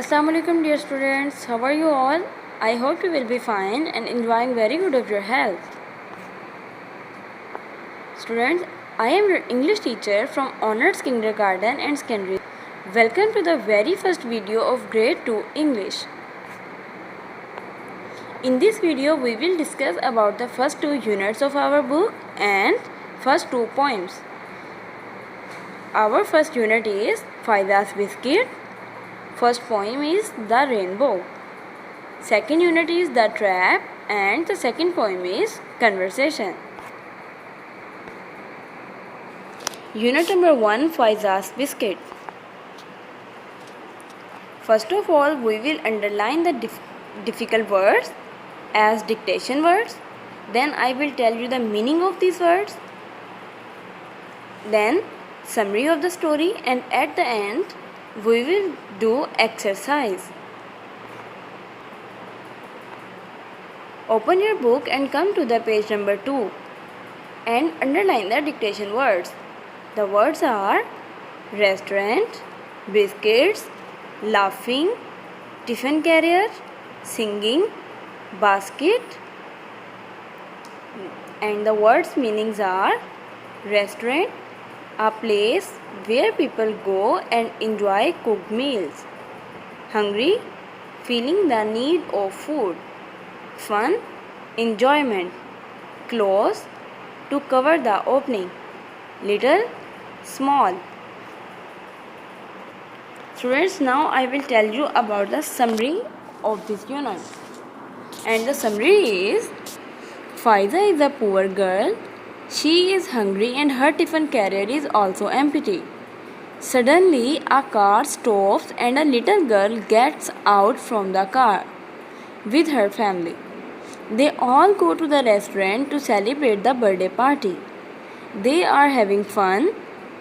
Assalamu alaikum dear students, how are you all? I hope you will be fine and enjoying very good of your health. Students, I am your English teacher from Honors Kindergarten and Secondary. Welcome to the very first video of Grade 2 English. In this video, we will discuss about the first two units of our book and first two poems. Our first unit is Faiza's Biscuit. First poem is The Rainbow. Second unit is The Trap and the second poem is Conversation. Unit number 1, Faiza's Biscuit. First of all, we will underline the difficult words as dictation words. Then I will tell you the meaning of these words. Then summary of the story, and at the end we will do exercise. Open your book and come to the page number 2 and underline the dictation words. The words are restaurant, biscuits, laughing, tiffin carrier, singing, basket, and the words meanings are restaurant, a place where people go and enjoy cooked meals. Hungry, feeling the need of food. Fun, enjoyment. Close, to cover the opening. Little, small. Students, now I will tell you about the summary of this unit. And the summary is, Faiza is a poor girl. She is hungry and her tiffin carrier is also empty. Suddenly, a car stops and a little girl gets out from the car with her family. They all go to the restaurant to celebrate the birthday party. They are having fun,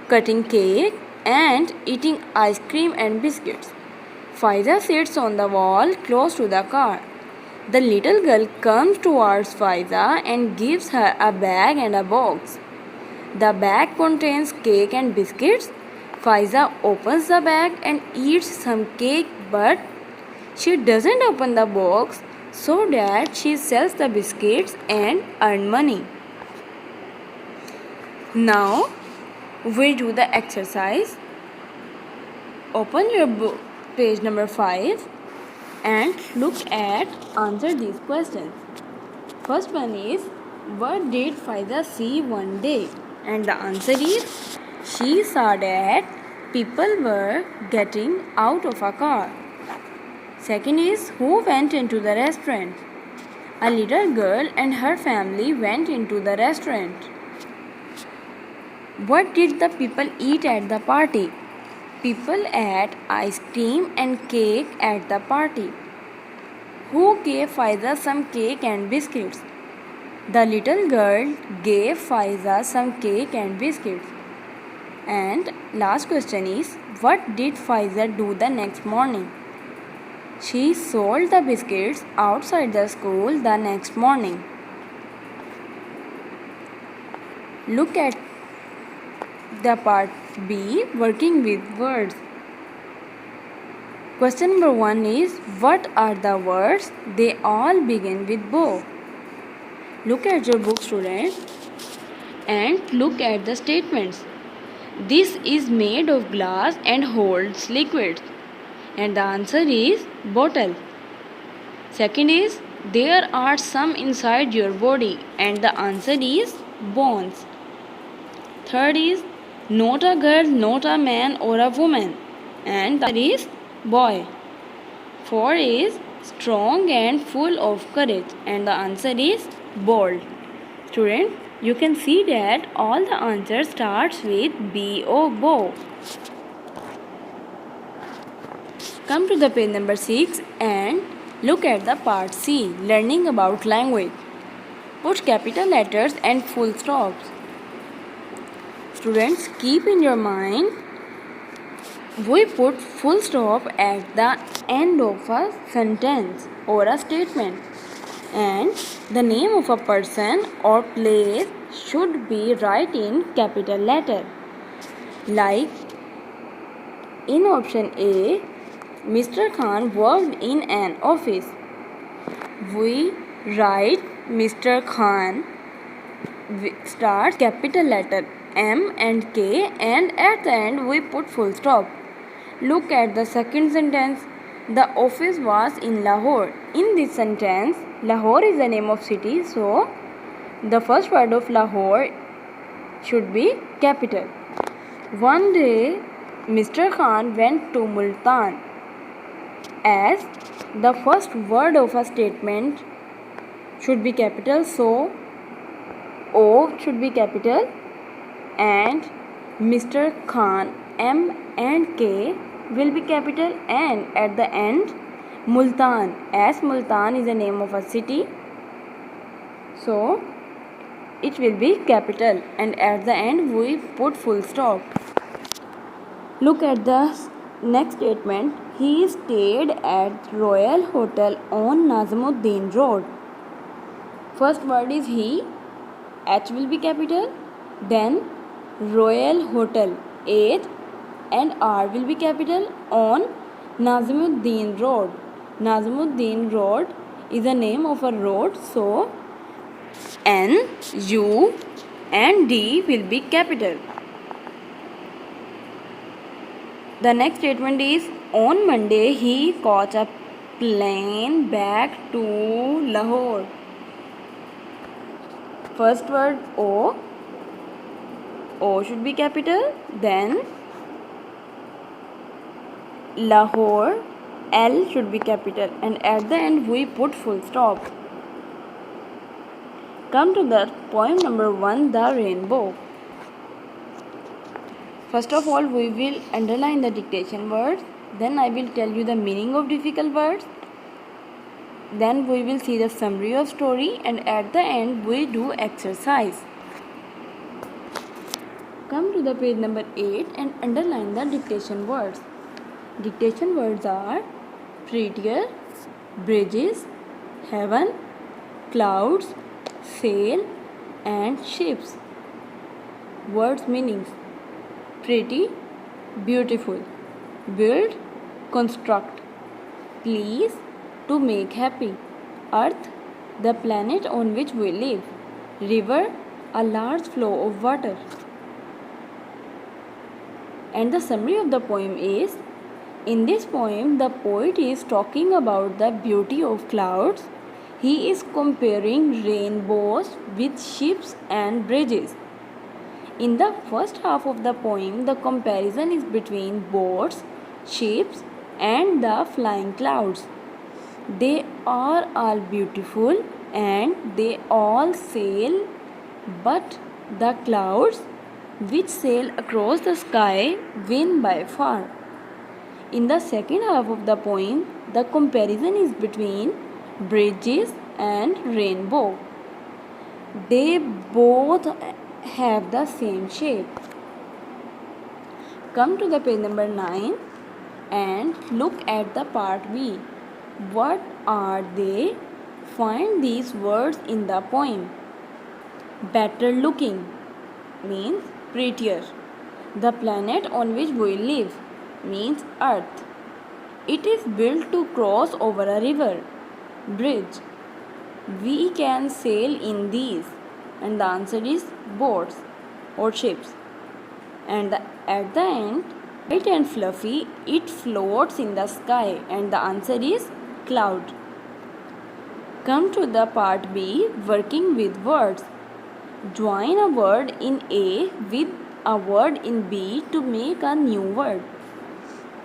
cutting cake and eating ice cream and biscuits. Faiza sits on the wall close to the car. The little girl comes towards Faiza and gives her a bag and a box. The bag contains cake and biscuits. Faiza opens the bag and eats some cake, but she doesn't open the box so that she sells the biscuits and earn money. Now we do the exercise. Open your book, page number 5, and look at answer these questions. First one is, what did Faiza see one day? And the answer is, she saw that people were getting out of a car. Second is, who went into the restaurant? A little girl and her family went into the restaurant. What did the people eat at the party? People ate ice cream and cake at the party. Who gave Faiza some cake and biscuits? The little girl gave Faiza some cake and biscuits. And last question is, what did Faiza do the next morning? She sold the biscuits outside the school the next morning. Look at the part B, working with words. Question number 1 is, what are the words? They all begin with bow. Look at your book, students, and look at the statements. This is made of glass and holds liquids. And the answer is bottle. Second is, there are some inside your body. And the answer is bones. Third is, not a girl, not a man or a woman. And that is boy. 4 is strong and full of courage. And the answer is bold. Student, you can see that all the answers starts with B-O, bow. Come to the page number 6 and look at the part C, learning about language. Put capital letters and full stops. Students, keep in your mind, we put full stop at the end of a sentence or a statement, and the name of a person or place should be written in capital letter. Like in option A, Mr. Khan worked in an office. We write Mr. Khan starts capital letter M and K, and at the end we put full stop. Look at the second sentence. The office was in Lahore. In this sentence, Lahore is the name of city, so the first word of Lahore should be capital. One day, Mr. Khan went to Multan. As the first word of a statement should be capital, so O should be capital, and Mr. Khan M and K will be capital, and at the end Multan, as Multan is the name of a city, so it will be capital, and at the end we put full stop. Look at the next statement. He stayed at Royal Hotel on Nazimuddin Road. First word is he, H will be capital, then Royal Hotel, H and R will be capital, on Nazimuddin Road. Nazimuddin Road is the name of a road, so N, U and D will be capital. The next statement is, on Monday he caught a plane back to Lahore. First word O should be capital, then Lahore, L should be capital, and at the end we put full stop. Come to the poem number 1, The Rainbow. First of all, we will underline the dictation words, then I will tell you the meaning of difficult words, then we will see the summary of story, and at the end we do exercise. Come to the page number 8 and underline the dictation words. Dictation words are prettier, bridges, heaven, clouds, sail and ships. Words meanings: pretty, beautiful, build, construct, please, to make happy, earth, the planet on which we live, river, a large flow of water. And the summary of the poem is, in this poem the poet is talking about the beauty of clouds. He is comparing rainbows with ships and bridges. In the first half of the poem, the comparison is between boats, ships and the flying clouds. They are all beautiful and they all sail, but the clouds which sail across the sky win by far. In the second half of the poem, the comparison is between bridges and rainbow. They both have the same shape. Come to the page number 9 and look at the part B. What are they? Find these words in the poem. Better looking means prettier. The planet on which we live means earth. It is built to cross over a river. Bridge. We can sail in these, and the answer is boats or ships. And at the end, light and fluffy, it floats in the sky, and the answer is cloud. Come to the part B, working with words. Join a word in A with a word in B to make a new word.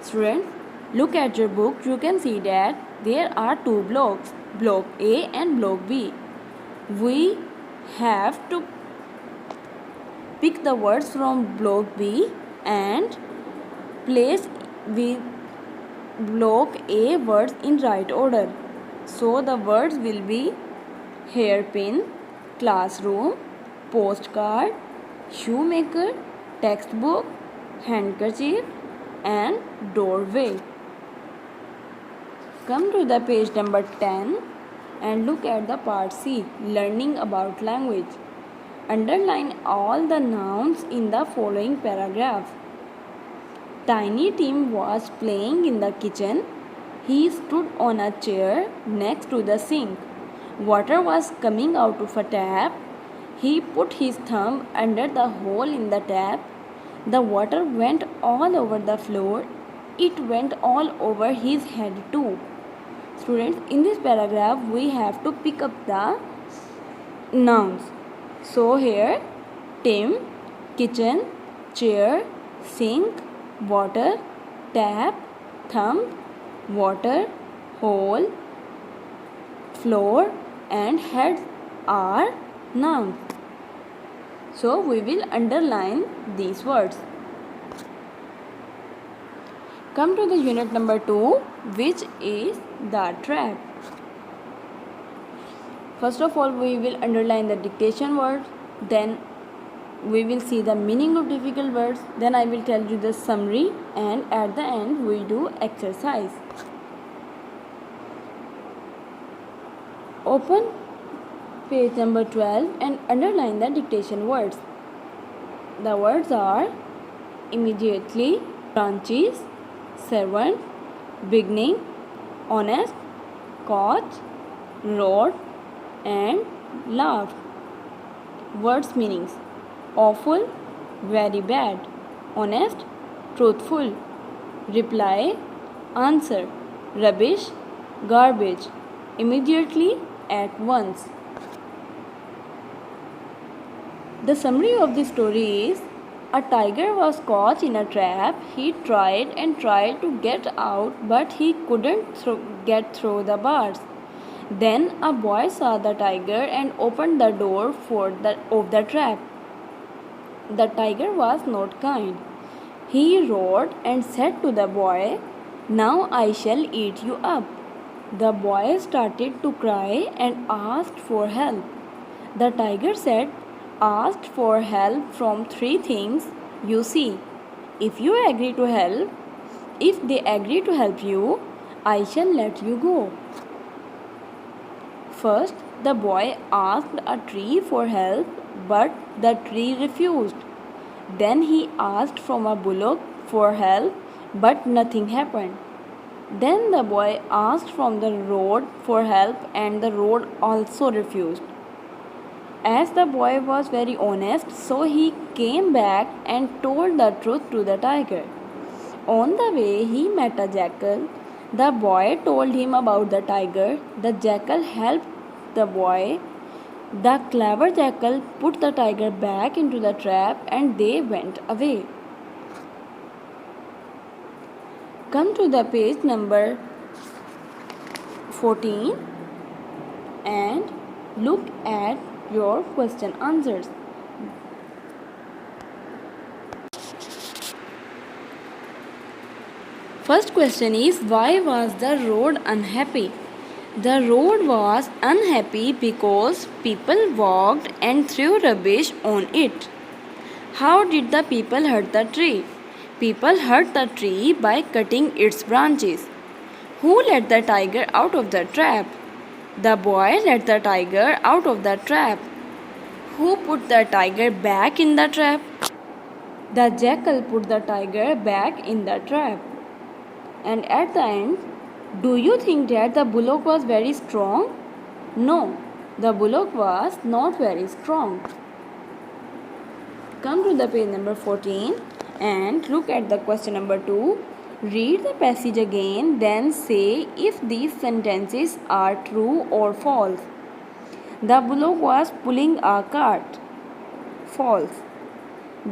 Students, look at your book. You can see that there are two blocks, block A and block B. We have to pick the words from block B and place with block A words in right order. So the words will be hairpin, classroom, postcard, shoemaker, textbook, handkerchief and doorway. Come to the page number 10 and look at the part C, learning about language. Underline all the nouns in the following paragraph. Tiny Tim was playing in the kitchen. He stood on a chair next to the sink. Water was coming out of a tap. He put his thumb under the hole in the tap. The water went all over the floor. It went all over his head too. Students, in this paragraph we have to pick up the nouns. So here, Tim, kitchen, chair, sink, water, tap, thumb, water, hole, floor and head are nouns. So we will underline these words. Come to the unit number 2, which is the trap. First of all, we will underline the dictation words, then we will see the meaning of difficult words, then I will tell you the summary, and at the end we do exercise. Open page number 12 and underline the dictation words. The words are immediately, branches, servant, beginning, honest, caught, wrote and laughed. Words meanings: awful, very bad, honest, truthful, reply, answer, rubbish, garbage, immediately, at once. The summary of the story is: a tiger was caught in a trap. He tried and tried to get out, but he couldn't get through the bars. Then a boy saw the tiger and opened the door of the trap. The tiger was not kind. He roared and said to the boy, "Now I shall eat you up." The boy started to cry and asked for help. The tiger said, "Asked for help from 3 things. You see, if they agree to help you, I shall let you go." First, the boy asked a tree for help, but the tree refused. Then he asked from a bullock for help, but nothing happened. Then the boy asked from the road for help, and the road also refused. As the boy was very honest, so he came back and told the truth to the tiger. On the way, he met a jackal. The boy told him about the tiger. The jackal helped the boy. The clever jackal put the tiger back into the trap and they went away. Come to the page number 14 and look at your question answers. First question is, why was the road unhappy? The road was unhappy because people walked and threw rubbish on it. How did the people hurt the tree? People hurt the tree by cutting its branches. Who let the tiger out of the trap? The boy let the tiger out of the trap. Who put the tiger back in the trap? The jackal put the tiger back in the trap. And at the end, do you think that the bullock was very strong? No, the bullock was not very strong. Come to the page number 14 and look at the question number 2. Read the passage again, then say if these sentences are true or false. The bullock was pulling a cart. False.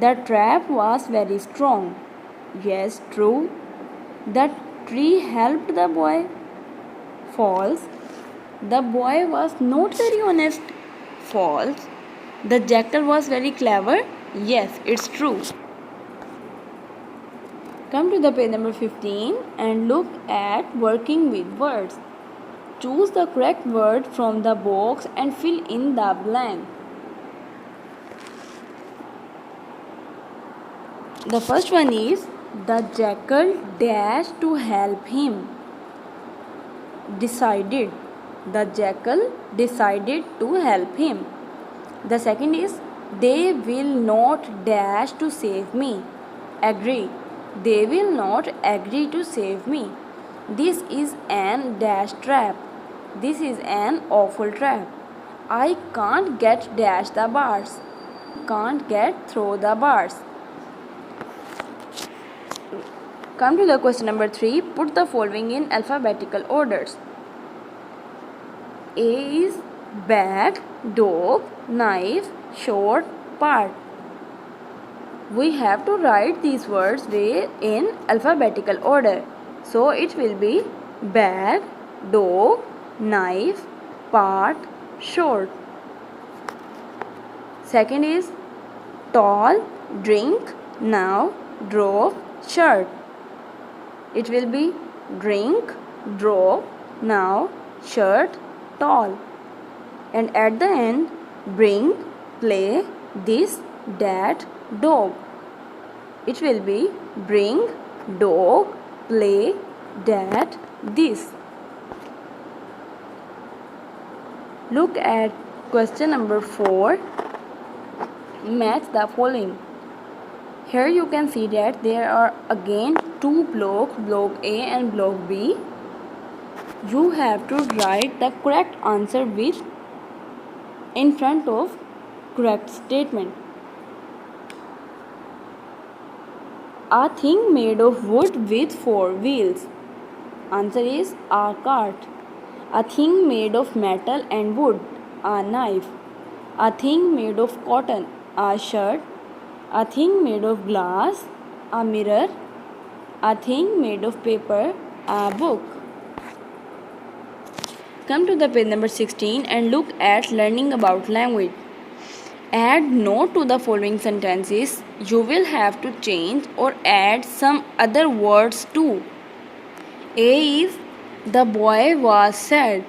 The trap was very strong. Yes, true. The tree helped the boy. False. The boy was not very honest. False. The jackal was very clever. Yes, it's true. Come to the page number 15 and look at working with words. Choose the correct word from the box and fill in the blank. The first one is, the jackal dashed to help him. Decided. The jackal decided to help him. The second is, they will not dash to save me. Agree. They will not agree to save me. This is an dash trap. This is an awful trap. I can't get dash the bars. Can't get through the bars. Come to the question number 3. Put the following in alphabetical orders. A is bag, dog, knife, short, part. We have to write these words in alphabetical order. So it will be bag, dog, knife, part, short. Second is tall, drink, now, drop, shirt. It will be drink, drop, now, shirt, tall. And at the end, bring, play, this, that, dog. It will be bring, dog, play, that, this. Look at question number 4. Match the following. Here you can see that there are again two blocks, block A and block B. You have to write the correct answer with in front of correct statement. A thing made of wood with 4 wheels. Answer is a cart. A thing made of metal and wood. A knife. A thing made of cotton. A shirt. A thing made of glass. A mirror. A thing made of paper. A book. Come to the page number 16 and look at learning about language. Add note to the following sentences. You will have to change or add some other words too. A is the boy was sad.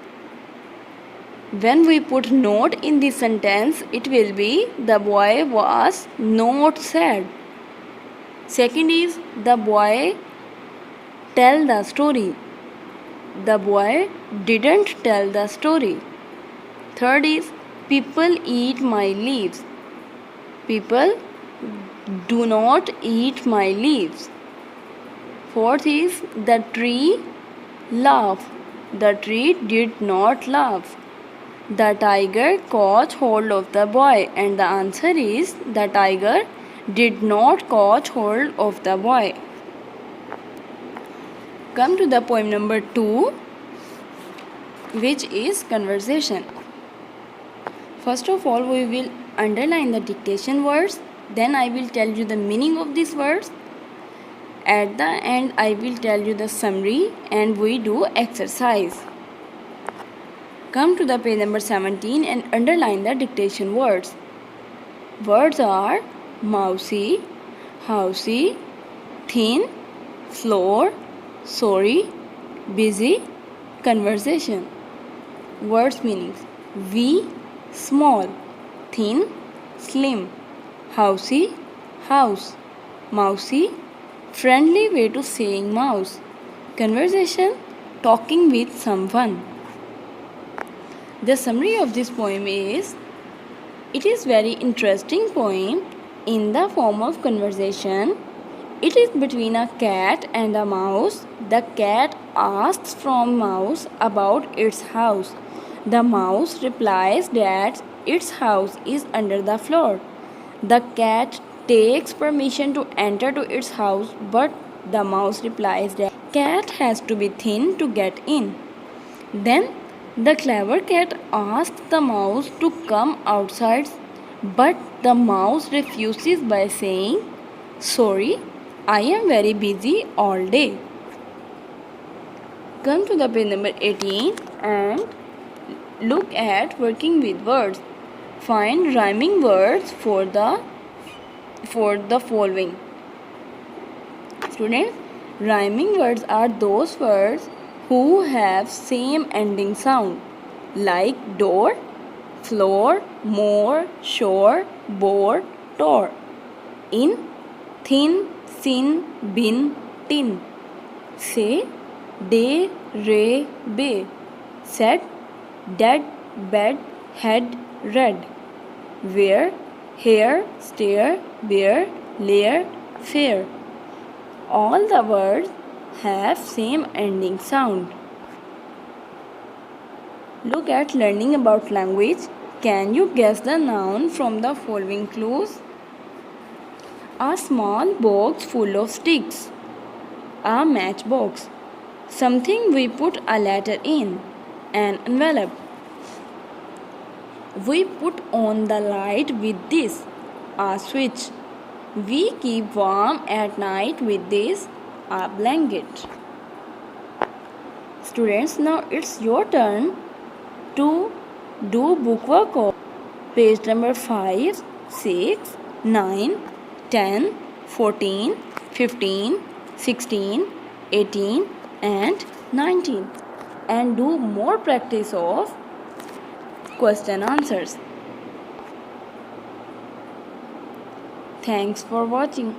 When we put not in the sentence, it will be the boy was not sad. Second is the boy tell the story. The boy didn't tell the story. Third is people eat my leaves. People do not eat my leaves. Fourth is the tree laughed. The tree did not laugh. The tiger caught hold of the boy, and the answer is the tiger did not catch hold of the boy. Come to the poem number 2, which is conversation. First of all, we will underline the dictation words. Then I will tell you the meaning of these words. At the end, I will tell you the summary and we do exercise. Come to the page number 17 and underline the dictation words. Words are mousy, housey, thin, floor, sorry, busy, conversation. Words meanings. We, small, thin, slim, housey, house, mousy, friendly way to saying mouse, conversation, talking with someone. The summary of this poem is, it is very interesting poem in the form of conversation. It is between a cat and a mouse. The cat asks from mouse about its house. The mouse replies that its house is under the floor. The cat takes permission to enter to its house, but the mouse replies that cat has to be thin to get in. Then the clever cat asks the mouse to come outside, but the mouse refuses by saying, "Sorry, I am very busy all day." Come to the page number 18 and look at working with words. Find rhyming words for the following. Students, rhyming words are those words who have same ending sound, like door, floor, more, shore, bore, tore. In, thin, sin, bin, tin. Say, day, re, bay. Set, dead, bed, head, red. Where, hair, stare, bear, lair, fair. All the words have same ending sound. Look at learning about language. Can you guess the noun from the following clues? A small box full of sticks. A matchbox. Something we put a letter in. An envelope. We put on the light with this. A switch. We keep warm at night with this. A blanket. Students, now it's your turn to do bookwork of page number 5, 6, 9, 10, 14, 15, 16, 18 and 19, and do more practice of question answers. Thanks for watching.